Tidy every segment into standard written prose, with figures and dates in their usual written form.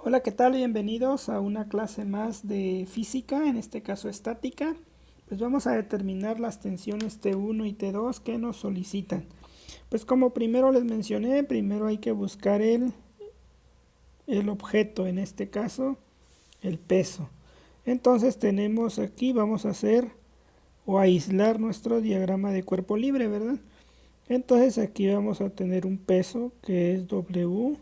Hola, ¿qué tal? Bienvenidos a una clase más de física, en este caso estática. Pues vamos a determinar las tensiones T1 y T2 que nos solicitan. Pues como primero les mencioné, primero hay que buscar el objeto, en este caso el peso. Entonces tenemos aquí, vamos a hacer o aislar nuestro diagrama de cuerpo libre, ¿verdad? Entonces aquí vamos a tener un peso que es W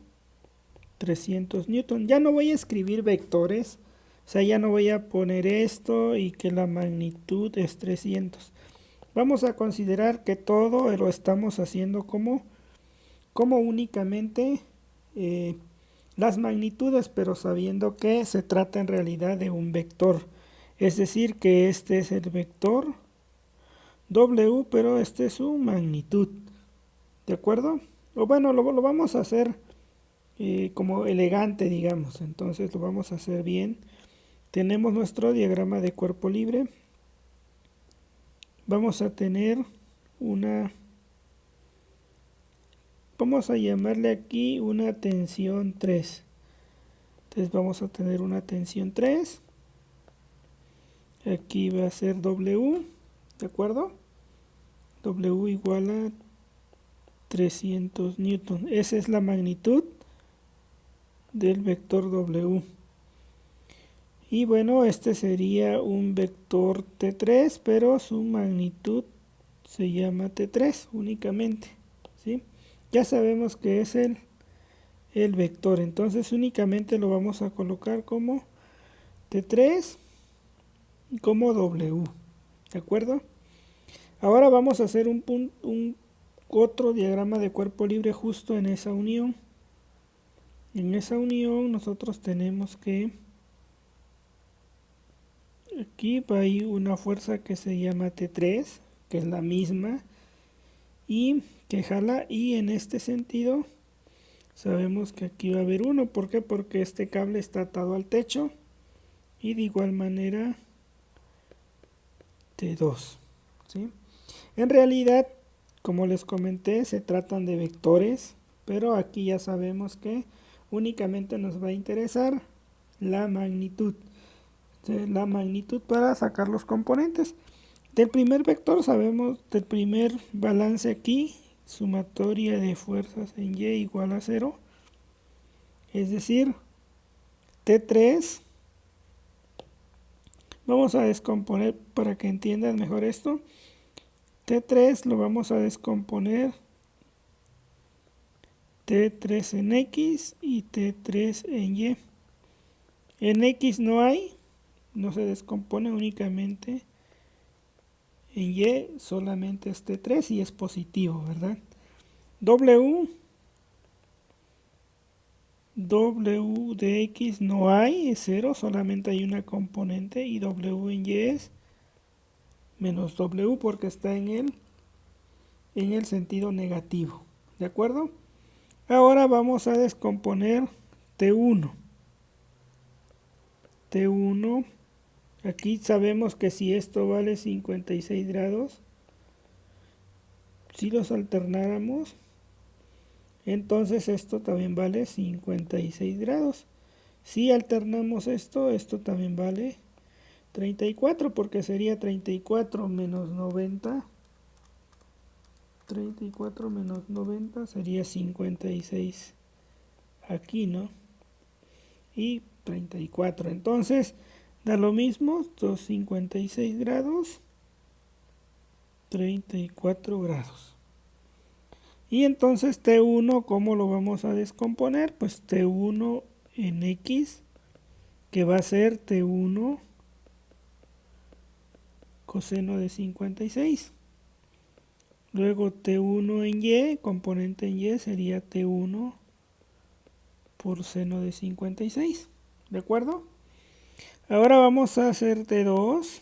300 newton. Ya no voy a escribir vectores, o sea, ya no voy a poner esto y que la magnitud es 300. Vamos a considerar que todo lo estamos haciendo como únicamente eh, las magnitudes, pero sabiendo que se trata en realidad de un vector. Es decir, que este es el vector W, pero este es su magnitud. ¿De acuerdo? O bueno, lo vamos a hacer como elegante, digamos. Entonces lo vamos a hacer bien. Tenemos nuestro diagrama de cuerpo libre. Vamos a tener una, vamos a llamarle aquí una tensión 3. Entonces vamos a tener una tensión 3. Aquí va a ser W, ¿de acuerdo? W igual a 300 newton. Esa es la magnitud del vector W. Y bueno, este sería un vector T3, pero su magnitud se llama T3 únicamente, ¿sí? Ya sabemos que es el vector, entonces únicamente lo vamos a colocar como T3 y como W, ¿de acuerdo? Ahora vamos a hacer otro diagrama de cuerpo libre justo en esa unión. En esa unión nosotros tenemos que aquí va a ir una fuerza que se llama T3, que es la misma, y que jala, y en este sentido sabemos que aquí va a haber uno. ¿Por qué? Porque este cable está atado al techo, y de igual manera T2, ¿sí? En realidad, como les comenté, se tratan de vectores, pero aquí ya sabemos que únicamente nos va a interesar la magnitud. La magnitud para sacar los componentes. Del primer vector sabemos, del primer balance aquí, sumatoria de fuerzas en Y igual a 0. Es decir, T3, vamos a descomponer para que entiendan mejor esto. T3 lo vamos a descomponer T3 en X y T3 en Y. En X no hay, no se descompone, únicamente en Y solamente es T3 y es positivo, ¿verdad? W de X no hay, es 0, solamente hay una componente, y W en Y es menos W porque está en el sentido negativo, ¿de acuerdo? Ahora vamos a descomponer T1. T1, aquí sabemos que si esto vale 56 grados, si los alternáramos, entonces esto también vale 56 grados. Si alternamos esto, esto también vale 34, porque sería 34 menos 90. 34 menos 90 sería 56 aquí, ¿no? Y 34. Entonces, da lo mismo, 256 grados, 34 grados. Y entonces T1, ¿cómo lo vamos a descomponer? Pues T1 en X, que va a ser T1 coseno de 56. Luego T1 en Y, componente en Y, sería T1 por seno de 56. ¿De acuerdo? Ahora vamos a hacer T2.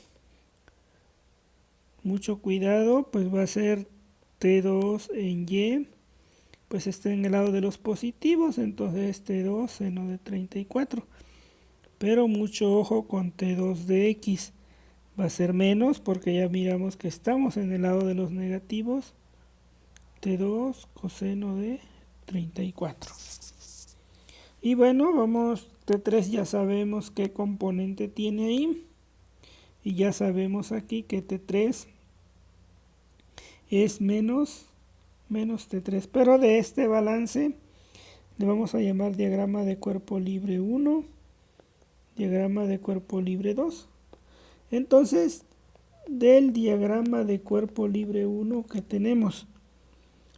Mucho cuidado, pues va a ser T2 en Y. Pues está en el lado de los positivos, entonces T2 seno de 34. Pero mucho ojo con T2 de X. Va a ser menos porque ya miramos que estamos en el lado de los negativos. T2 coseno de 34. Y bueno, vamos, T3 ya sabemos qué componente tiene ahí. Y ya sabemos aquí que T3 es menos T3. Pero de este balance le vamos a llamar diagrama de cuerpo libre 1, diagrama de cuerpo libre 2. Entonces, del diagrama de cuerpo libre 1 que tenemos,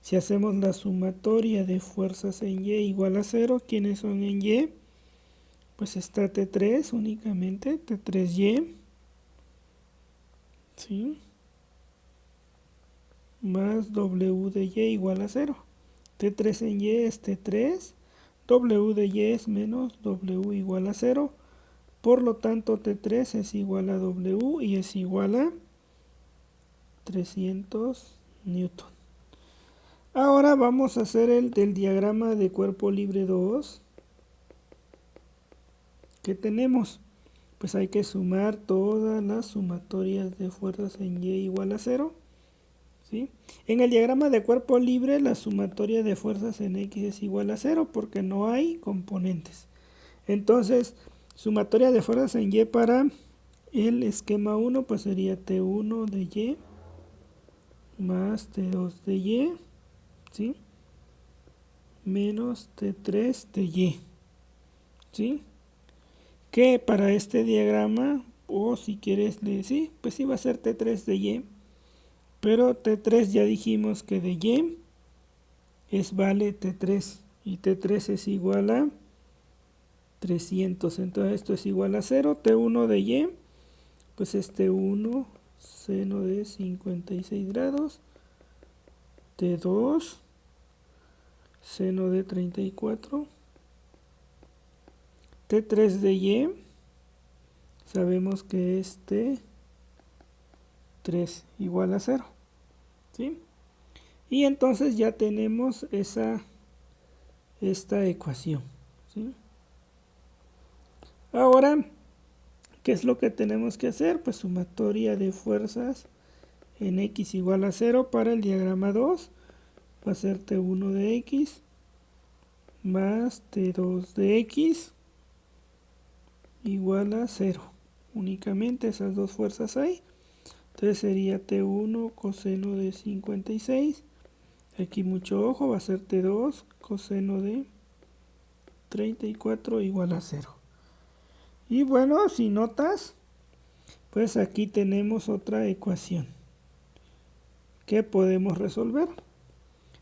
si hacemos la sumatoria de fuerzas en Y igual a 0, ¿quiénes son en Y? Pues está T3 únicamente, T3Y, ¿sí? Más W de Y igual a 0. T3 en Y es T3, W de Y es menos W igual a 0. Por lo tanto, T3 es igual a W y es igual a 300 Newton. Ahora vamos a hacer el del diagrama de cuerpo libre 2 que tenemos. Pues hay que sumar todas las sumatorias de fuerzas en Y igual a 0. ¿Sí? En el diagrama de cuerpo libre, la sumatoria de fuerzas en X es igual a 0 porque no hay componentes. Entonces, sumatoria de fuerzas en Y para el esquema 1 pues sería T1 de Y más T2 de Y, ¿sí? Menos T3 de Y, ¿sí? Que para este diagrama, o si quieres, sí, pues sí va a ser T3 de Y, pero T3 ya dijimos que de Y vale T3, y T3 es igual a 300, entonces esto es igual a 0, T1 de Y, pues es T1 seno de 56 grados, T2 seno de 34, T3 de Y, sabemos que es T3 igual a 0, ¿sí? Y entonces ya tenemos esta ecuación, ¿sí? Ahora, ¿qué es lo que tenemos que hacer? Pues sumatoria de fuerzas en X igual a 0 para el diagrama 2 va a ser T1 de X más T2 de X igual a 0. Únicamente esas dos fuerzas hay. Entonces sería T1 coseno de 56. Aquí mucho ojo, va a ser T2 coseno de 34 igual a 0. Y bueno, si notas, pues aquí tenemos otra ecuación que podemos resolver.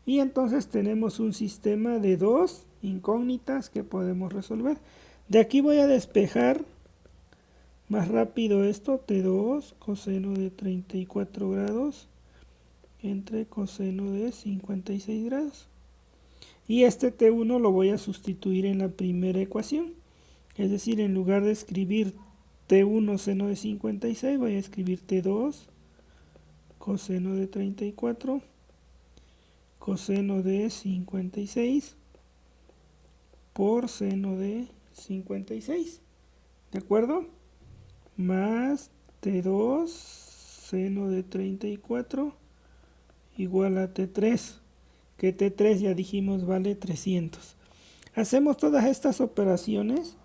Y entonces tenemos un sistema de dos incógnitas que podemos resolver. De aquí voy a despejar más rápido esto, T2 coseno de 34 grados entre coseno de 56 grados. Y este T1 lo voy a sustituir en la primera ecuación. Es decir, en lugar de escribir T1 seno de 56, voy a escribir T2 coseno de 34 coseno de 56 por seno de 56, ¿de acuerdo? Más T2 seno de 34 igual a T3, que T3 ya dijimos vale 300. Hacemos todas estas operaciones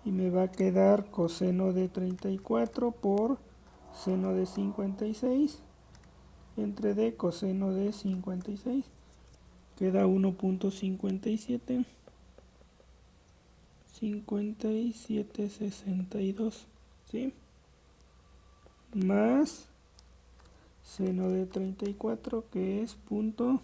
y me va a quedar coseno de 34 por seno de 56 entre D coseno de 56. Queda 1.57. 5762, ¿sí? Más seno de 34 que es punto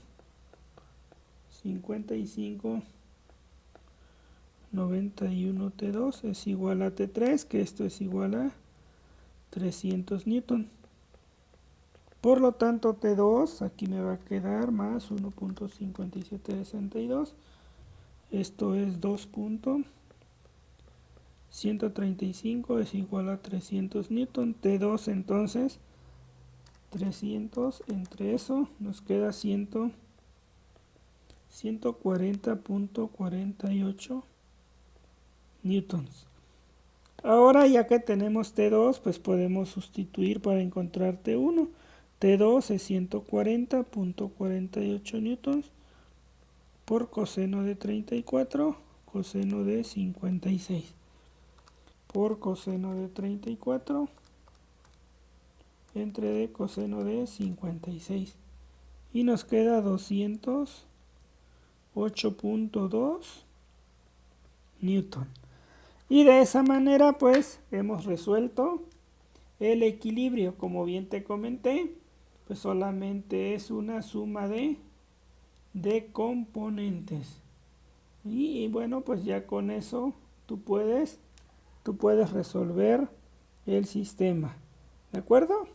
5591 T2 es igual a T3, que esto es igual a 300 Newton. Por lo tanto T2 aquí me va a quedar más 1.5762, esto es 2.135 es igual a 300 Newton. T2 entonces 300 entre eso nos queda 140.48 newtons. Ahora ya que tenemos T2, pues podemos sustituir para encontrar T1. T2 es 140.48 newtons por coseno de 34. coseno de 56 por coseno de 34 entre d coseno de 56 y nos queda 208.2 Newton. Y de esa manera pues hemos resuelto el equilibrio. Como bien te comenté, pues solamente es una suma de componentes. Y bueno, pues ya con eso tú puedes resolver el sistema. ¿De acuerdo?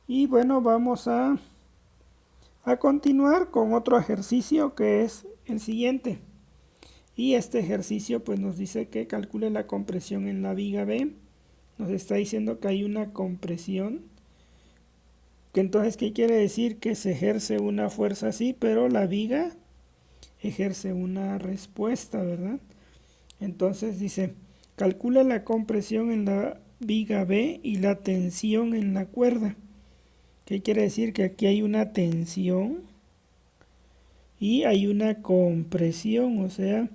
Y bueno, vamos a continuar con otro ejercicio que es el siguiente. Y este ejercicio pues nos dice que calcule la compresión en la viga B. Nos está diciendo que hay una compresión. Que entonces, ¿qué quiere decir? Que se ejerce una fuerza así, pero la viga ejerce una respuesta, ¿verdad? Entonces dice, calcula la compresión en la viga B y la tensión en la cuerda. ¿Qué quiere decir? Que aquí hay una tensión y hay una compresión, o sea,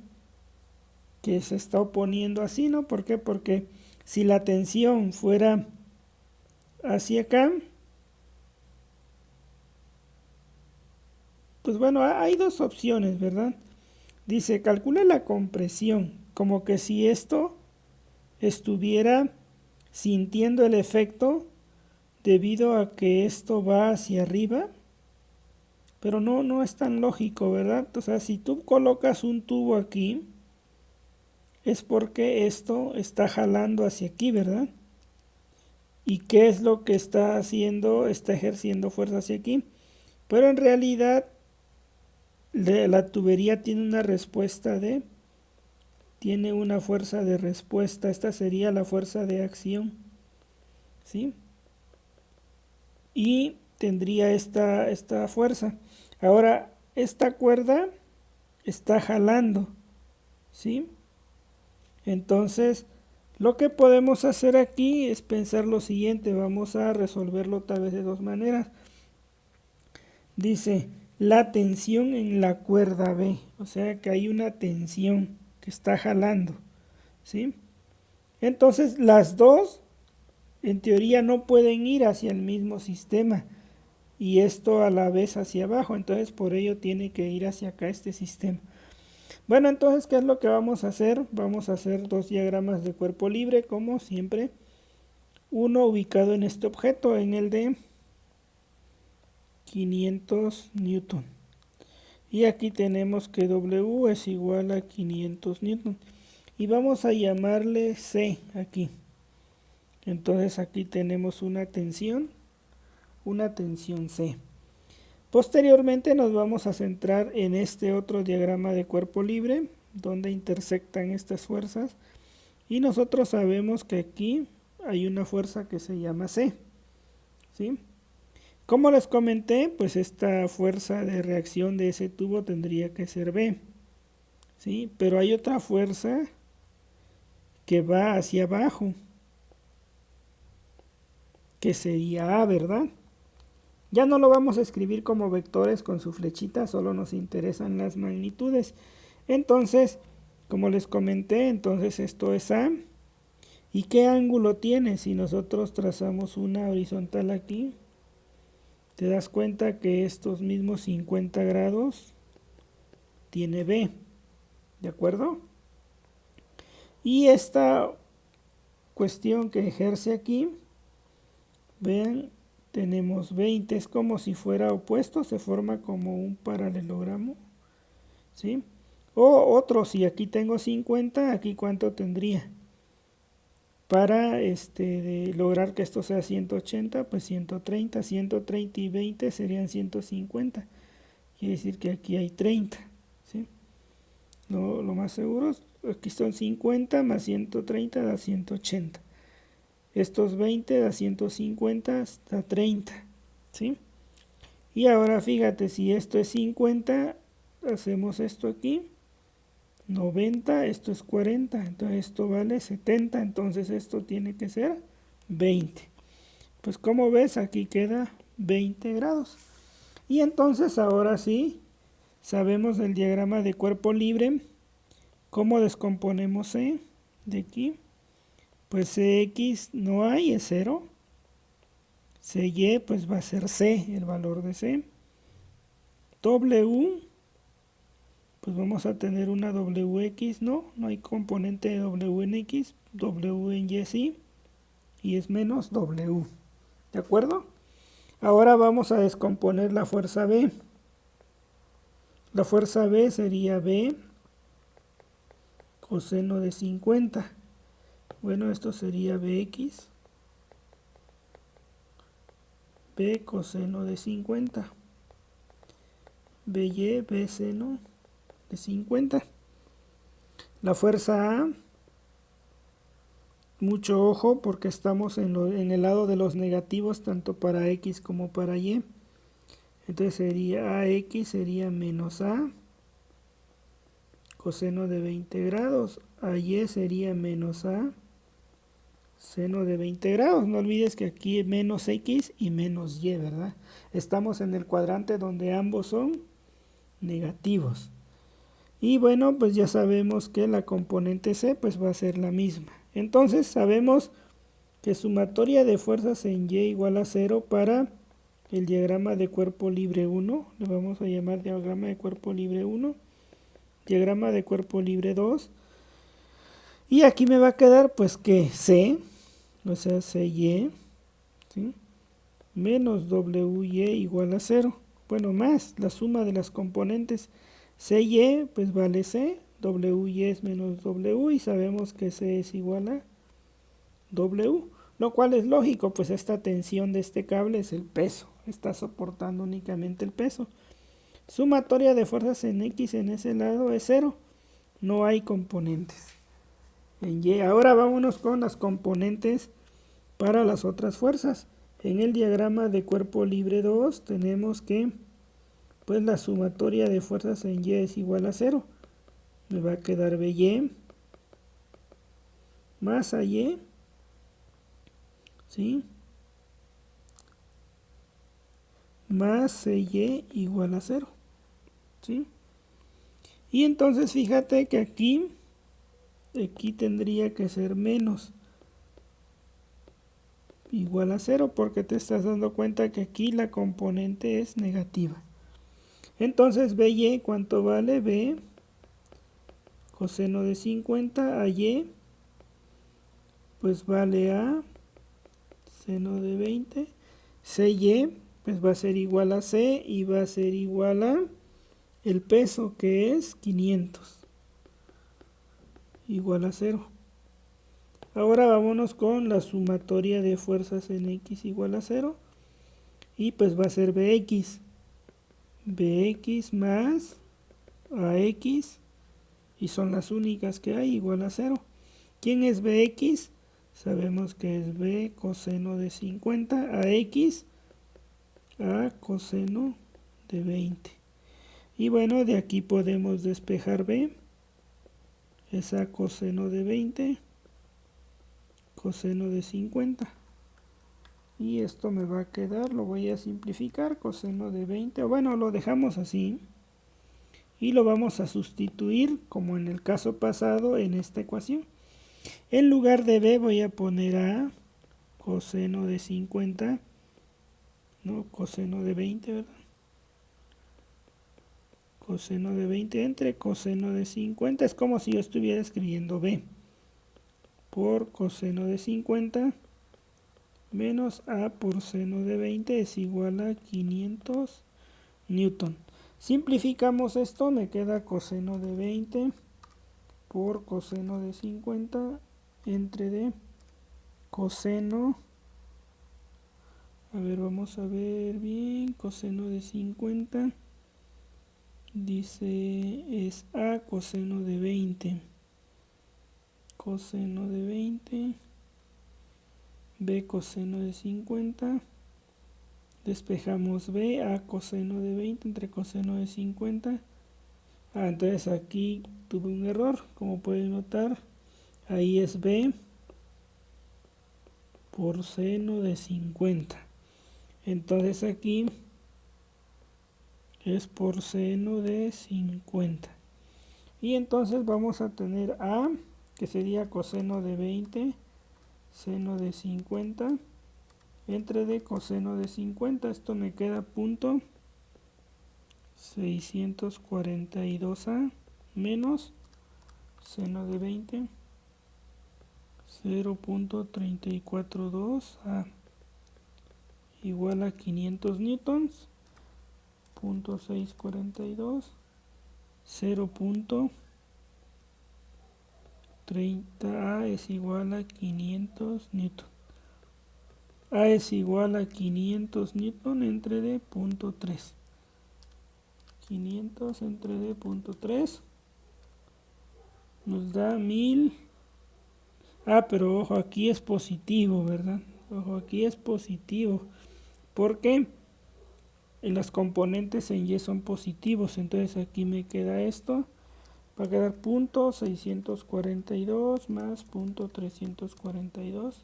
que se está oponiendo así, ¿no? ¿Por qué? Porque si la tensión fuera hacia acá, pues bueno, hay dos opciones, ¿verdad? Dice, calcula la compresión, como que si esto estuviera sintiendo el efecto debido a que esto va hacia arriba, pero no es tan lógico, ¿verdad? O sea, si tú colocas un tubo aquí, es porque esto está jalando hacia aquí, ¿verdad? ¿Y qué es lo que está haciendo? Está ejerciendo fuerza hacia aquí. Pero en realidad la tubería tiene una respuesta tiene una fuerza de respuesta. Esta sería la fuerza de acción, ¿sí? Y tendría esta fuerza. Ahora, esta cuerda está jalando, ¿sí? Entonces, lo que podemos hacer aquí es pensar lo siguiente. Vamos a resolverlo tal vez de dos maneras. Dice, la tensión en la cuerda B. O sea que hay una tensión que está jalando, ¿sí? Entonces, las dos, en teoría, no pueden ir hacia el mismo sistema. Y esto a la vez hacia abajo. Entonces, por ello tiene que ir hacia acá este sistema. Bueno, entonces, ¿qué es lo que vamos a hacer? Vamos a hacer dos diagramas de cuerpo libre, como siempre. Uno ubicado en este objeto, en el de 500 Newton. Y aquí tenemos que W es igual a 500 Newton. Y vamos a llamarle C aquí. Entonces aquí tenemos una tensión C. Posteriormente nos vamos a centrar en este otro diagrama de cuerpo libre, donde intersectan estas fuerzas. Y nosotros sabemos que aquí hay una fuerza que se llama C, ¿sí? Como les comenté, pues esta fuerza de reacción de ese tubo tendría que ser B, ¿sí? Pero hay otra fuerza que va hacia abajo, que sería A, ¿verdad? Ya no lo vamos a escribir como vectores con su flechita, solo nos interesan las magnitudes. Entonces, como les comenté, entonces esto es A. ¿Y qué ángulo tiene? Si nosotros trazamos una horizontal aquí, te das cuenta que estos mismos 50 grados tiene B, ¿de acuerdo? Y esta cuestión que ejerce aquí, vean, tenemos 20, es como si fuera opuesto, se forma como un paralelogramo, ¿sí? O otro, si aquí tengo 50, aquí ¿cuánto tendría? Para de lograr que esto sea 180, pues 130, 130 y 20 serían 150. Quiere decir que aquí hay 30, ¿sí? Lo más seguro, aquí son 50 más 130 da 180. Estos 20 da 150 da 30, ¿sí? Y ahora fíjate, si esto es 50, hacemos esto aquí. 90, esto es 40, entonces esto vale 70, entonces esto tiene que ser 20. Pues como ves, aquí queda 20 grados. Y entonces ahora sí, sabemos del diagrama de cuerpo libre, ¿cómo descomponemos C de aquí? Pues Cx no hay, es 0. Cy pues va a ser C, el valor de C. W, pues vamos a tener una Wx, no hay componente de W en X, W en Y sí, y es menos W. ¿De acuerdo? Ahora vamos a descomponer la fuerza B. La fuerza B sería B coseno de 50. Bueno, esto sería Bx, B coseno de 50. By, B seno de 50. La fuerza A, mucho ojo porque estamos en el lado de los negativos tanto para X como para Y. Entonces sería AX sería menos A coseno de 20 grados. AY sería menos A seno de 20 grados. No olvides que aquí menos X y menos Y, ¿verdad? Estamos en el cuadrante donde ambos son negativos. Y bueno, pues ya sabemos que la componente C pues va a ser la misma. Entonces sabemos que sumatoria de fuerzas en Y igual a 0 para el diagrama de cuerpo libre 1. Le vamos a llamar diagrama de cuerpo libre 1. Diagrama de cuerpo libre 2. Y aquí me va a quedar pues que C, o sea Cy, ¿sí?, menos Wy igual a 0. Bueno, más la suma de las componentes. Cy pues vale C, Wy es menos W y sabemos que C es igual a W, lo cual es lógico, pues esta tensión de este cable es el peso, está soportando únicamente el peso. Sumatoria de fuerzas en X en ese lado es 0, no hay componentes. En Y, ahora vámonos con las componentes para las otras fuerzas. En el diagrama de cuerpo libre 2 tenemos que pues la sumatoria de fuerzas en Y es igual a 0. Me va a quedar By más AY, ¿sí?, más Cy igual a 0, ¿sí? Y entonces fíjate que aquí tendría que ser menos igual a 0 porque te estás dando cuenta que aquí la componente es negativa. Entonces By, ¿cuánto vale? B coseno de 50 a Y pues vale a seno de 20. Cy pues va a ser igual a C y va a ser igual a el peso que es 500 igual a 0. Ahora vámonos con la sumatoria de fuerzas en X igual a 0 y pues va a ser Bx más AX y son las únicas que hay igual a 0. ¿Quién es Bx? Sabemos que es B coseno de 50 AX a coseno de 20. Y bueno, de aquí podemos despejar B, es a coseno de 20, coseno de 50. Y esto me va a quedar, lo voy a simplificar, coseno de 20, bueno, lo dejamos así. Y lo vamos a sustituir, como en el caso pasado, en esta ecuación. En lugar de B voy a poner a coseno de 50, no, coseno de 20, ¿verdad? Coseno de 20 entre coseno de 50, es como si yo estuviera escribiendo B por coseno de 50 menos A por seno de 20 es igual a 500 newton. Simplificamos esto, me queda coseno de 20 por coseno de 50 entre D coseno, a ver, vamos a ver bien, coseno de 50 dice es A coseno de 20, coseno de 20, B coseno de 50, despejamos B, A coseno de 20 entre coseno de 50. Entonces aquí tuve un error, como pueden notar, ahí es B por seno de 50. Entonces aquí es por seno de 50. Y entonces vamos a tener A, que sería coseno de 20, seno de 50, entre D coseno de 50. Esto me queda punto 642A menos seno de 20, 0.342A igual a 500 newtons, punto 642, 0.30A es igual a 500 newton. A es igual a 500 newton entre D punto 3. 500 entre D punto 3 nos da 1000. Pero ojo, aquí es positivo, ¿verdad? Ojo, aquí es positivo. Porque en las componentes en Y son positivos. Entonces aquí me queda esto. Va a quedar punto 642 más punto 342.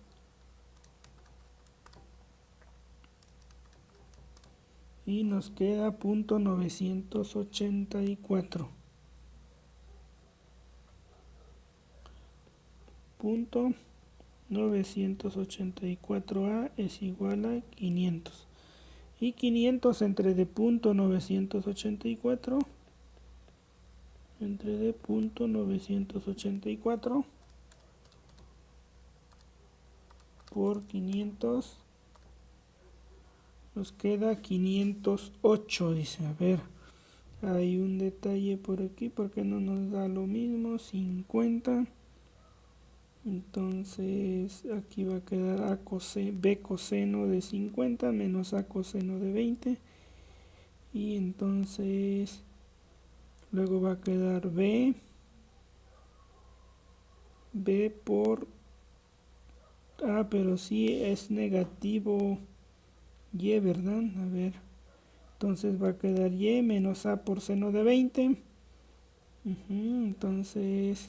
Y nos queda punto 984. Punto 984A es igual a 500. Y 500 entre D punto 984 entre D punto 984 por 500 nos queda 508. Dice, a ver, hay un detalle por aquí porque no nos da lo mismo, 50. Entonces aquí va a quedar B coseno de 50 menos A coseno de 20. Y entonces luego va a quedar B por pero sí es negativo Y, ¿verdad? A ver, entonces va a quedar Y menos A por seno de 20. Entonces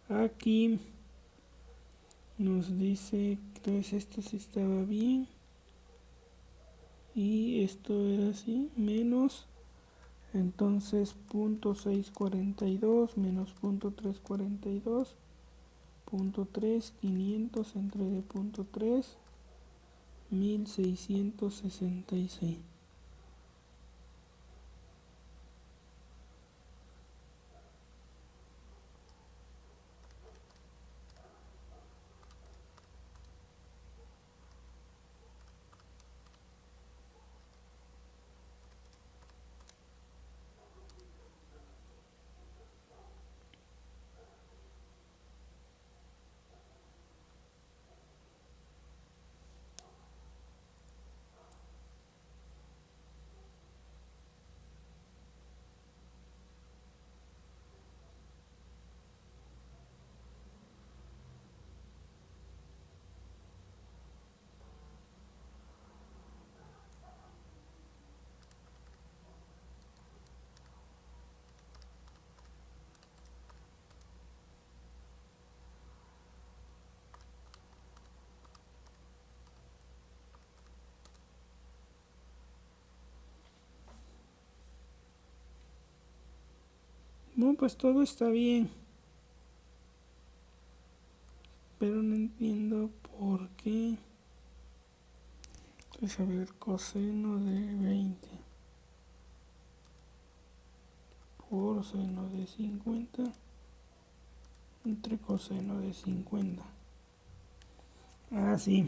aquí nos dice, entonces esto sí estaba bien y esto era así, menos, entonces punto 642 menos punto 342, punto 3, 500 entre de punto 3, 1666. Bueno, pues todo está bien, pero no entiendo por qué. Entonces, a ver, coseno de 20 por seno de 50 entre coseno de 50. Sí.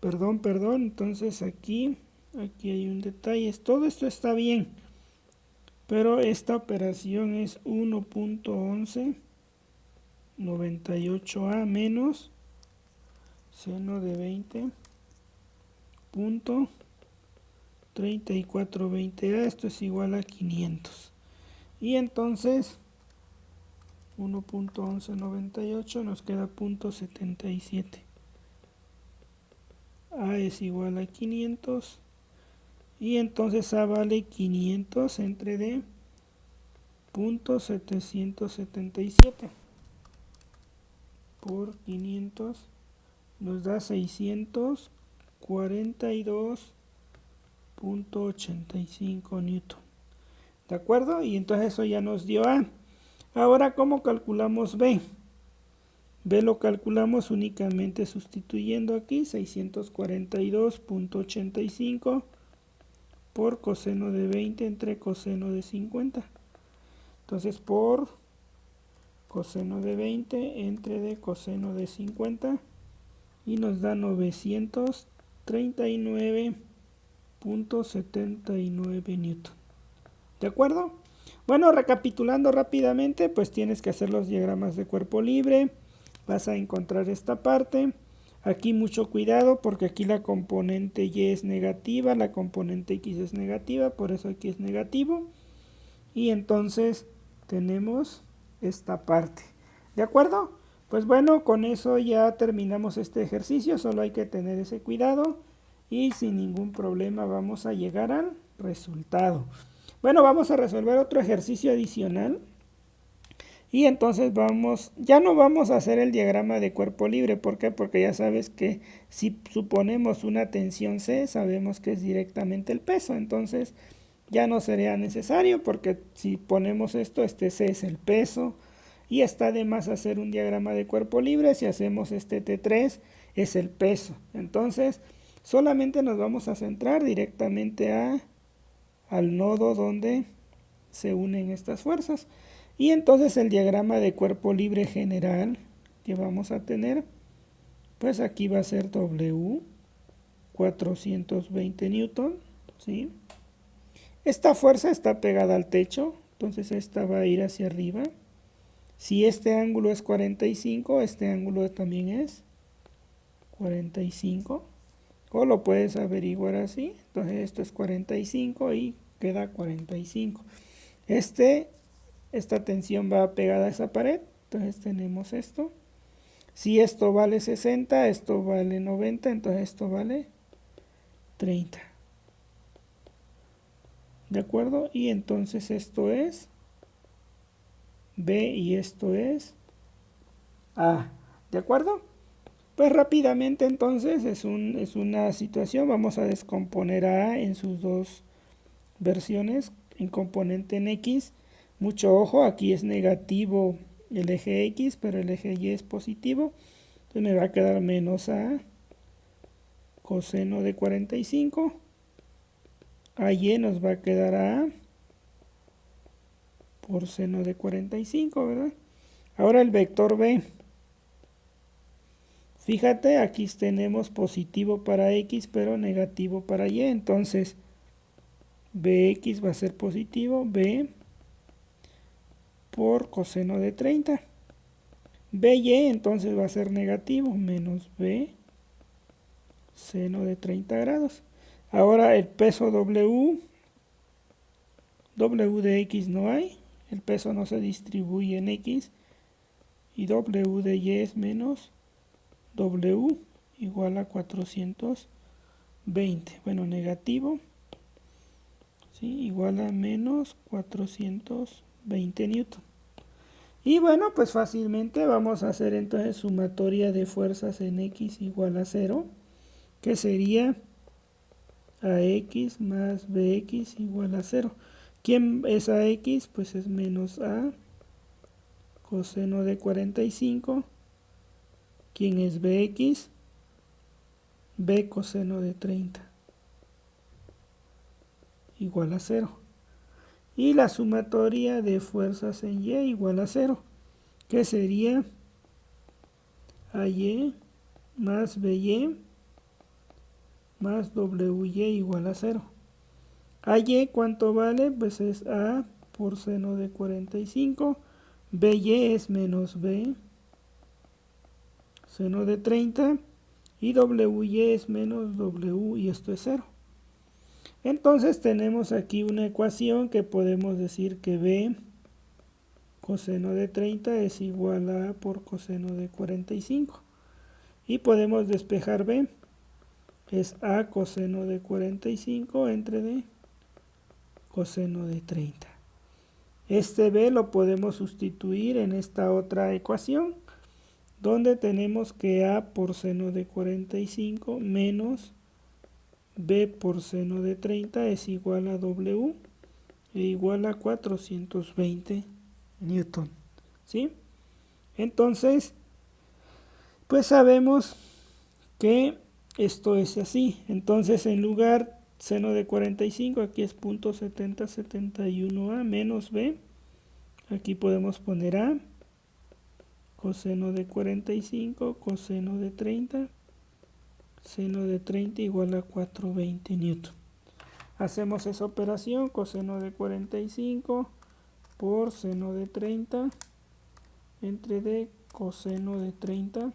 Perdón. Entonces aquí hay un detalle. Todo esto está bien. Pero esta operación es 1.1198A menos seno de 20 punto 3420A. Esto es igual a 500. Y entonces 1.1198 nos queda punto 77. A es igual a 500. Y entonces A vale 500 entre D punto 777 por 500 nos da 642 .85 newton. ¿De acuerdo? Y entonces eso ya nos dio A. Ahora, ¿cómo calculamos B? B lo calculamos únicamente sustituyendo aquí 642.85 por coseno de 20 entre coseno de 50. Entonces por coseno de 20 entre de coseno de 50 y nos da 939.79 newton. ¿De acuerdo? Bueno, recapitulando rápidamente, pues tienes que hacer los diagramas de cuerpo libre. Vas a encontrar esta parte. Aquí mucho cuidado porque aquí la componente Y es negativa, la componente X es negativa, por eso aquí es negativo. Y entonces tenemos esta parte. ¿De acuerdo? Pues bueno, con eso ya terminamos este ejercicio, solo hay que tener ese cuidado y sin ningún problema vamos a llegar al resultado. Bueno, vamos a resolver otro ejercicio adicional. Y entonces ya no vamos a hacer el diagrama de cuerpo libre. ¿Por qué? Porque ya sabes que si suponemos una tensión C, sabemos que es directamente el peso. Entonces ya no sería necesario porque si ponemos esto, este C es el peso. Y está de más hacer un diagrama de cuerpo libre. Si hacemos este T3 es el peso. Entonces solamente nos vamos a centrar directamente al nodo donde se unen estas fuerzas. Y entonces el diagrama de cuerpo libre general que vamos a tener, pues aquí va a ser W 420 newton, ¿sí? Esta fuerza está pegada al techo, entonces esta va a ir hacia arriba. Si este ángulo es 45, este ángulo también es 45. O lo puedes averiguar así, entonces esto es 45 y queda 45. Esta tensión va pegada a esa pared, entonces tenemos esto. Si esto vale 60, esto vale 90, entonces esto vale 30. ¿De acuerdo? Y entonces esto es B y esto es A. ¿De acuerdo? Pues rápidamente entonces es una situación, vamos a descomponer a A en sus dos versiones, en componente en X. Mucho ojo, aquí es negativo el eje X, pero el eje Y es positivo. Entonces me va a quedar menos A coseno de 45. A Y nos va a quedar A por seno de 45, ¿verdad? Ahora el vector B. Fíjate, aquí tenemos positivo para X, pero negativo para Y. Entonces, Bx va a ser positivo, B por coseno de 30. By entonces va a ser negativo, menos B seno de 30 grados. Ahora el peso W de X no hay, el peso no se distribuye en X, y W de Y es menos W igual a 420. Bueno, negativo, ¿sí? Igual a menos 420 newton. Y bueno, pues fácilmente vamos a hacer entonces sumatoria de fuerzas en X igual a 0, que sería AX más BX igual a 0. ¿Quién es AX? Pues es menos A coseno de 45. ¿Quién es BX? B coseno de 30 igual a 0. Y la sumatoria de fuerzas en Y igual a 0, que sería AY más BY más WY igual a 0. AY, ¿cuánto vale? Pues es A por seno de 45. BY es menos B seno de 30. Y WY es menos W y esto es 0. Entonces tenemos aquí una ecuación que podemos decir que B coseno de 30 es igual a A por coseno de 45. Y podemos despejar B. Es A coseno de 45 entre D coseno de 30. Este B lo podemos sustituir en esta otra ecuación, donde tenemos que A por seno de 45 menos B por seno de 30 es igual a W e igual a 420 Newton. ¿Sí? Entonces, pues sabemos que esto es así. Entonces, en lugar seno de 45, aquí es .7071A menos B. Aquí podemos poner A, coseno de 45, coseno de 30, seno de 30 igual a 420 Newton. Hacemos esa operación, coseno de 45 por seno de 30 entre D coseno de 30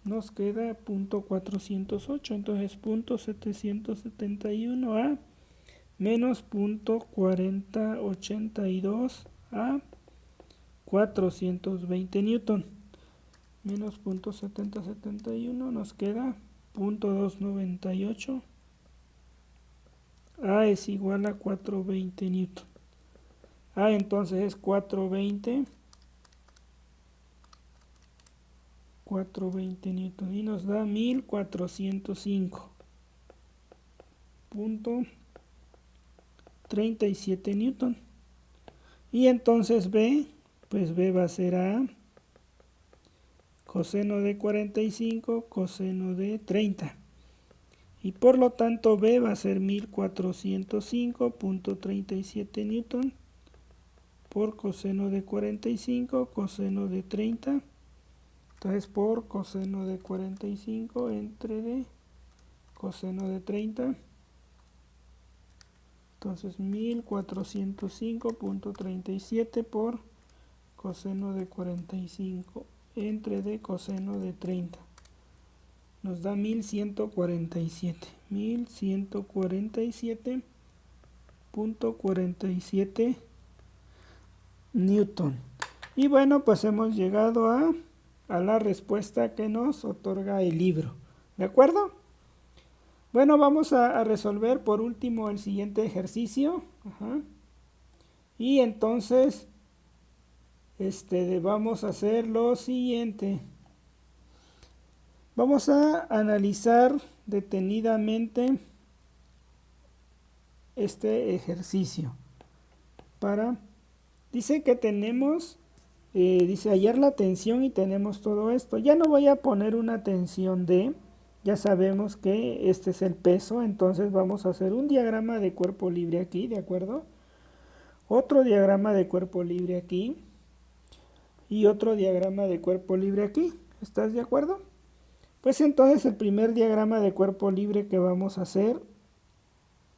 nos queda .408, entonces .771A menos .4082A 420 Newton menos .7071 nos queda .298 A es igual a 420 Newton. A entonces es 420 Newton y nos da 1405.37 Newton. Y entonces B, pues B va a ser A coseno de 45 coseno de 30. Y por lo tanto B va a ser 1405.37 Newton por coseno de 45 coseno de 30. Entonces por coseno de 45 entre D coseno de 30. Entonces 1405.37 por coseno de 45 entre D coseno de 30. Nos da 1147 Newton. Y bueno, pues hemos llegado a la respuesta que nos otorga el libro. ¿De acuerdo? Bueno, vamos a resolver por último el siguiente ejercicio. Y entonces, vamos a hacer lo siguiente. Vamos a analizar detenidamente este ejercicio. Dice que tenemos, dice hallar la tensión y tenemos todo esto. Ya no voy a poner una tensión D. Ya sabemos que este es el peso, entonces vamos a hacer un diagrama de cuerpo libre aquí, ¿de acuerdo? Otro diagrama de cuerpo libre aquí y otro diagrama de cuerpo libre aquí. ¿Estás de acuerdo? Pues entonces el primer diagrama de cuerpo libre que vamos a hacer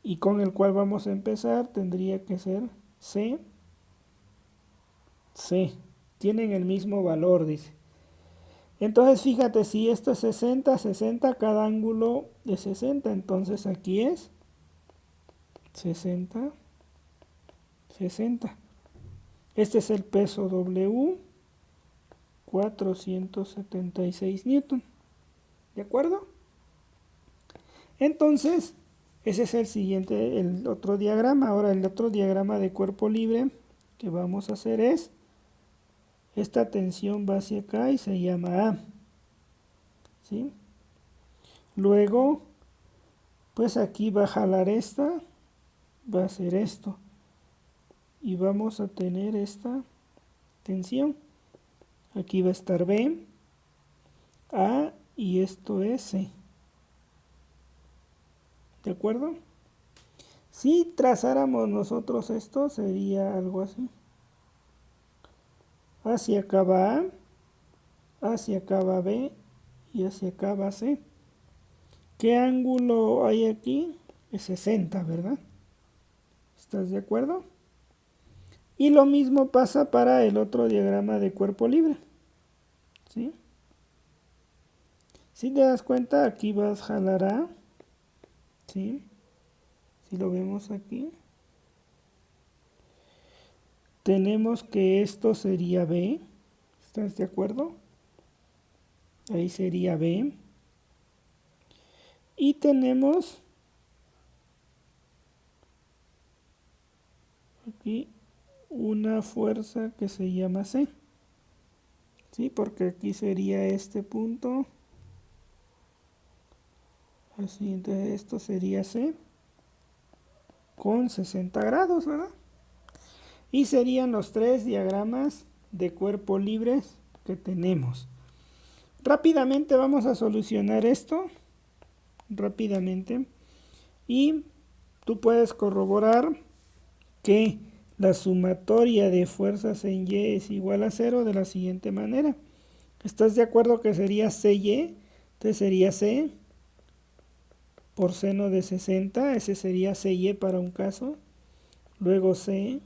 y con el cual vamos a empezar tendría que ser C. Tienen el mismo valor, dice. Entonces fíjate, si esto es 60, 60, cada ángulo es 60, entonces aquí es 60, 60. Este es el peso W, 476 Newton. ¿De acuerdo? Entonces, ese es el siguiente, el otro diagrama. Ahora el otro diagrama de cuerpo libre que vamos a hacer es, esta tensión va hacia acá y se llama A. ¿Sí? Luego, pues aquí va a jalar esta, va a ser esto. Y vamos a tener esta tensión. Aquí va a estar B, A y esto es C. ¿De acuerdo? Si trazáramos nosotros esto, sería algo así. Hacia acá va A, hacia acá va B y hacia acá va C. ¿Qué ángulo hay aquí? Es 60, ¿verdad? ¿Estás de acuerdo? Y lo mismo pasa para el otro diagrama de cuerpo libre. ¿Sí? Si te das cuenta, aquí vas a jalar A. ¿Sí? Si lo vemos aquí. Tenemos que esto sería B. ¿Estás de acuerdo? Ahí sería B. Y tenemos aquí una fuerza que se llama C. ¿Sí? Porque aquí sería este punto. Pues sí, entonces esto sería C con 60 grados, ¿verdad? Y serían los 3 diagramas de cuerpo libre que tenemos. Rápidamente vamos a solucionar esto. Rápidamente. Y tú puedes corroborar que la sumatoria de fuerzas en Y es igual a 0 de la siguiente manera. ¿Estás de acuerdo que sería CY? Entonces sería C por seno de 60. Ese sería CY para un caso. Luego C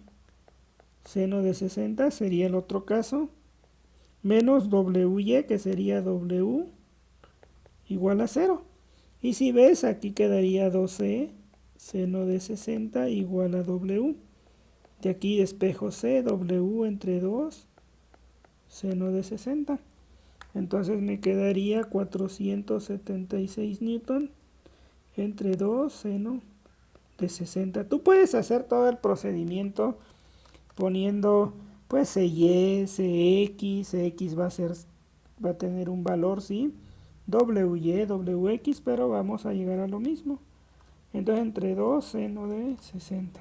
seno de 60 sería el otro caso. Menos WY, que sería W igual a 0. Y si ves, aquí quedaría 2C seno de 60 igual a W. De aquí despejo C, W entre 2 seno de 60. Entonces me quedaría 476 newton entre 2 seno de 60. Tú puedes hacer todo el procedimiento poniendo pues CY, CX, CX va a tener un valor, ¿sí? WY, WX, pero vamos a llegar a lo mismo. Entonces entre 2 seno de 60.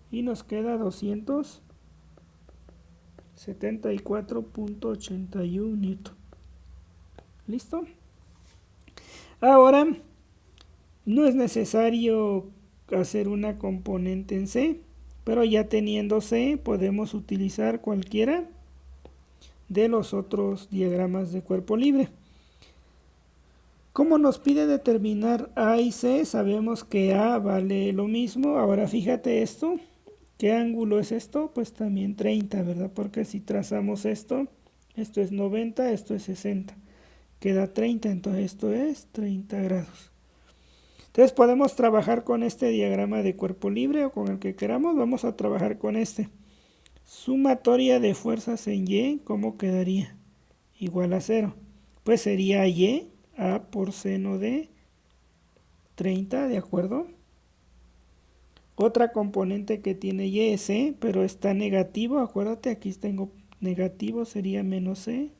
Y nos queda 274.81 newton. ¿Listo? Ahora, no es necesario hacer una componente en C, pero ya teniendo C podemos utilizar cualquiera de los otros diagramas de cuerpo libre. Como nos pide determinar A y C, sabemos que A vale lo mismo. Ahora fíjate esto. ¿Qué ángulo es esto? Pues también 30, ¿verdad? Porque si trazamos esto es 90, esto es 60. Queda 30, entonces esto es 30 grados. Entonces podemos trabajar con este diagrama de cuerpo libre o con el que queramos. Vamos a trabajar con este. Sumatoria de fuerzas en Y, ¿cómo quedaría? Igual a 0. Pues sería Y, A por seno de 30, ¿de acuerdo? Otra componente que tiene Y es C, pero está negativo. Acuérdate, aquí tengo negativo, sería menos C,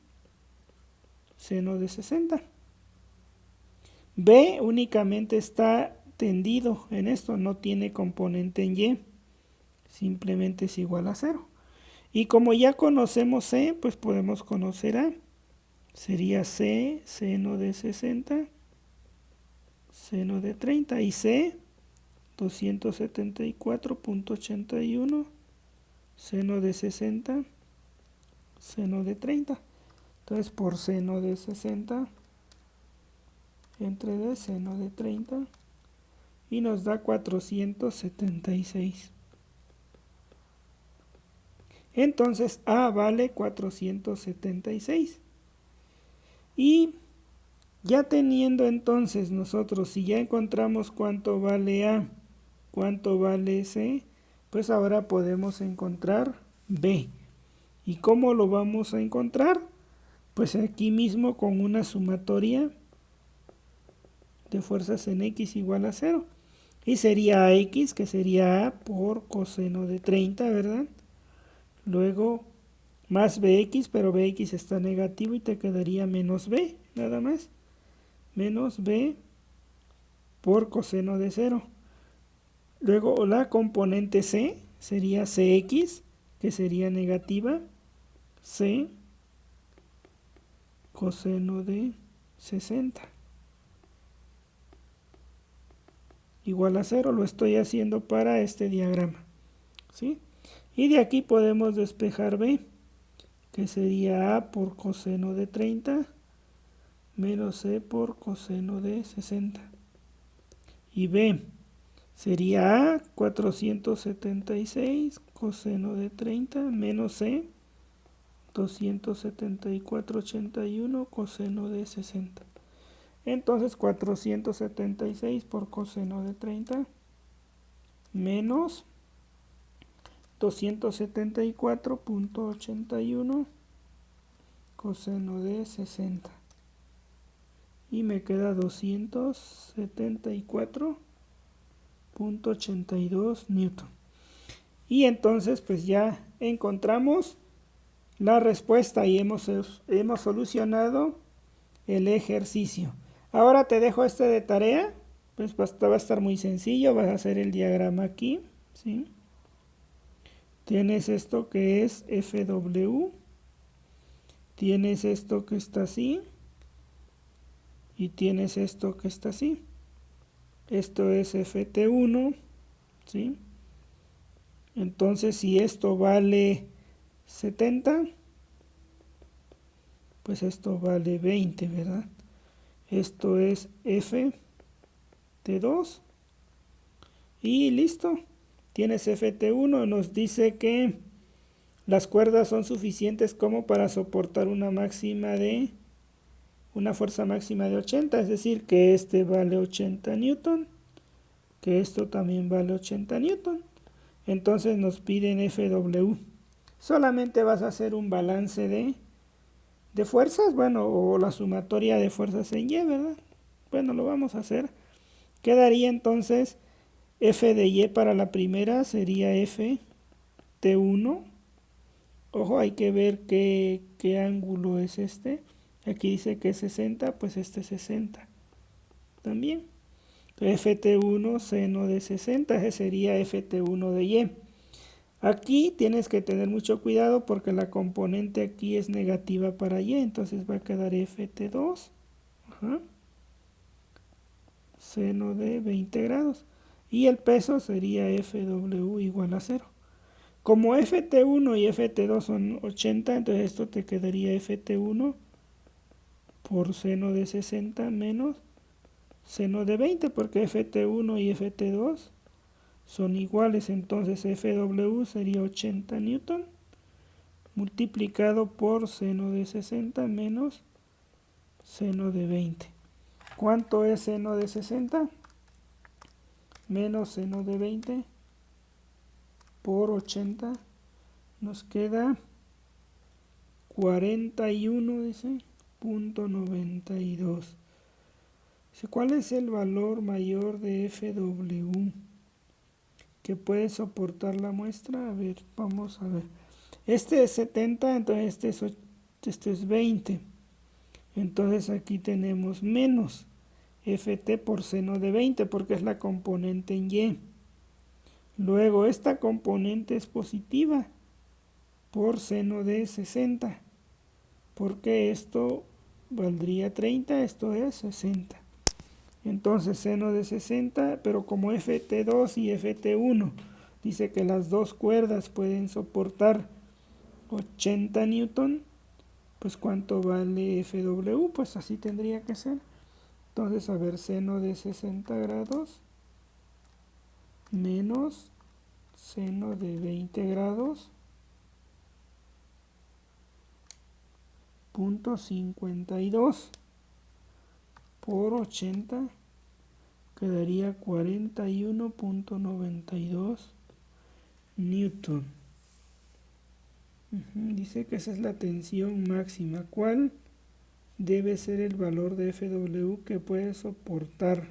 seno de 60. B únicamente está tendido en esto, no tiene componente en Y. Simplemente es igual a 0. Y como ya conocemos C, pues podemos conocer A. Sería C, seno de 60, seno de 30. Y C, 274.81, seno de 60, seno de 30. Entonces por seno de 60 entre D seno de 30 y nos da 476. Entonces A vale 476. Y ya teniendo entonces nosotros, si ya encontramos cuánto vale A, cuánto vale C, pues ahora podemos encontrar B. ¿Y cómo lo vamos a encontrar? Pues aquí mismo con una sumatoria de fuerzas en X igual a 0. Y sería AX, que sería A por coseno de 30, ¿verdad? Luego más BX, pero BX está negativo y te quedaría menos B, nada más. Menos B por coseno de 0. Luego la componente C sería CX, que sería negativa. C coseno de 60. Igual a 0, lo estoy haciendo para este diagrama, ¿sí? Y de aquí podemos despejar B, que sería A por coseno de 30 menos C por coseno de 60. Y B sería A 476 coseno de 30 menos C 274.81 coseno de 60. Entonces 476 por coseno de 30 menos 274.81 coseno de 60. Y me queda 274.82 newton. Y entonces pues ya encontramos la respuesta y hemos solucionado el ejercicio. Ahora te dejo este de tarea, pues va a estar muy sencillo, vas a hacer el diagrama aquí, ¿sí? Tienes esto que es FW, tienes esto que está así, y tienes esto que está así. Esto es FT1, ¿sí? Entonces, si esto vale 70, pues esto vale 20, ¿verdad? Esto es FT2 y listo. Tienes FT1, nos dice que las cuerdas son suficientes como para soportar una fuerza máxima de 80, es decir, que este vale 80 newton, que esto también vale 80 newton. Entonces nos piden FW. Solamente vas a hacer un balance de fuerzas, bueno, o la sumatoria de fuerzas en Y, ¿verdad? Bueno, lo vamos a hacer. Quedaría entonces F de Y para la primera sería FT1. Ojo, hay que ver qué ángulo es este. Aquí dice que es 60, pues este es 60 también. FT1 seno de 60, ese sería FT1 de Y. Aquí tienes que tener mucho cuidado porque la componente aquí es negativa para Y, entonces va a quedar FT2, seno de 20 grados. Y el peso sería FW igual a 0. Como FT1 y FT2 son 80, entonces esto te quedaría FT1 por seno de 60 menos seno de 20, porque FT1 y FT2 son iguales, entonces FW sería 80 newton multiplicado por seno de 60 menos seno de 20. ¿Cuánto es seno de 60? Menos seno de 20 por 80 nos queda 41, dice, .92. ¿Cuál es el valor mayor de FW que puede soportar la muestra? A ver, vamos a ver. Este es 70, entonces este es 20. Entonces aquí tenemos menos Ft por seno de 20 porque es la componente en Y. Luego esta componente es positiva por seno de 60 porque esto valdría 30, esto es 60. Entonces seno de 60, pero como Ft2 y Ft1 dice que las dos cuerdas pueden soportar 80 newton, pues ¿cuánto vale FW? Pues así tendría que ser. Entonces, a ver, seno de 60 grados menos seno de 20 grados .52 por 80 quedaría 41.92 newton. Dice que esa es la tensión máxima. ¿Cuál debe ser el valor de FW que puede soportar?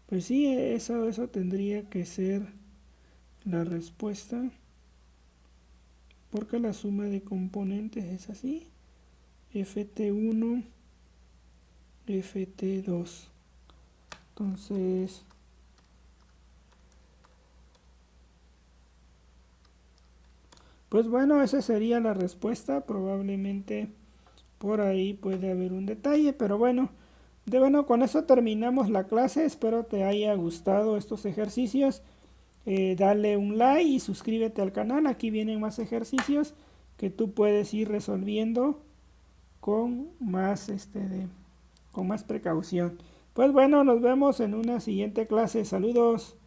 Pues sí, eso tendría que ser la respuesta, porque la suma de componentes es así: Ft1, Ft2. Entonces, pues bueno, esa sería la respuesta. Probablemente por ahí puede haber un detalle, pero bueno, con eso terminamos la clase. Espero te haya gustado estos ejercicios. Dale un like y suscríbete al canal. Aquí vienen más ejercicios que tú puedes ir resolviendo con más con más precaución. Pues bueno, nos vemos en una siguiente clase. Saludos.